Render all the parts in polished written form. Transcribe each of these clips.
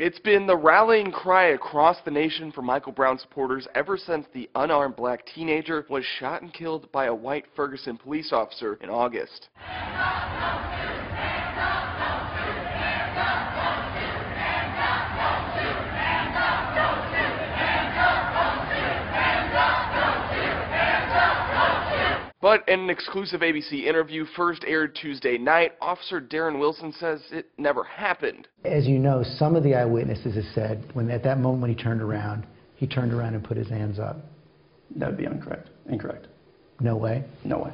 It's been the rallying cry across the nation for Michael Brown supporters ever since the unarmed black teenager was shot and killed by a white Ferguson police officer in August. But in an exclusive ABC interview first aired Tuesday night, Officer Darren Wilson says it never happened. As you know, some of the eyewitnesses have said when at that moment when he turned around and put his hands up. That would be incorrect. No way? No way.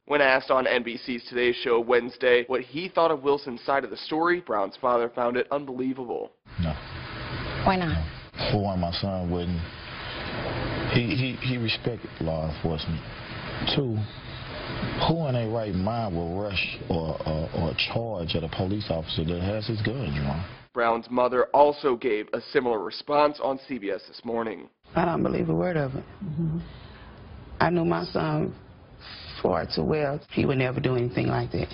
When asked on NBC's Today Show Wednesday what he thought of Wilson's side of the story, Brown's father found it unbelievable. No. Why not? For one, my son wouldn't. He respected law enforcement. Two, who in their right mind will rush or charge at a police officer that has his gun drawn? Brown's mother also gave a similar response on CBS this morning. I don't believe a word of it. I knew my son far too well. He would never do anything like that.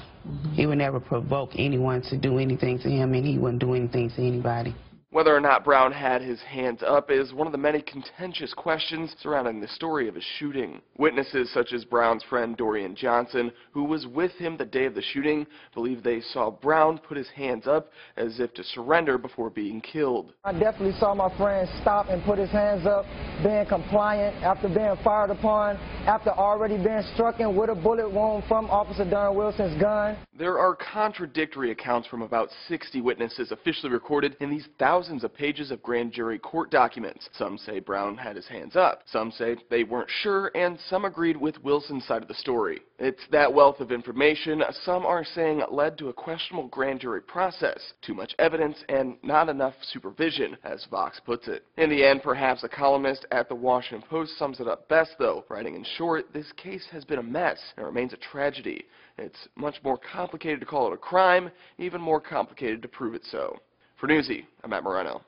He would never provoke anyone to do anything to him, and he wouldn't do anything to anybody. Whether or not Brown had his hands up is one of the many contentious questions surrounding the story of his shooting. Witnesses such as Brown's friend Dorian Johnson, who was with him the day of the shooting, believe they saw Brown put his hands up as if to surrender before being killed. I definitely saw my friend stop and put his hands up, being compliant after being fired upon, after already being struck in with a bullet wound from Officer Darren Wilson's gun. There are contradictory accounts from about 60 witnesses officially recorded in these thousands of pages of grand jury court documents. Some say Brown had his hands up, some say they weren't sure, and some agreed with Wilson's side of the story. It's that wealth of information some are saying led to a questionable grand jury process, too much evidence and not enough supervision, as Vox puts it. In the end, perhaps a columnist at the Washington Post sums it up best, though, writing, in short, this case has been a mess and remains a tragedy. It's much more complicated to call it a crime, even more complicated to prove it so. For Newsy, I'm Matt Moreno.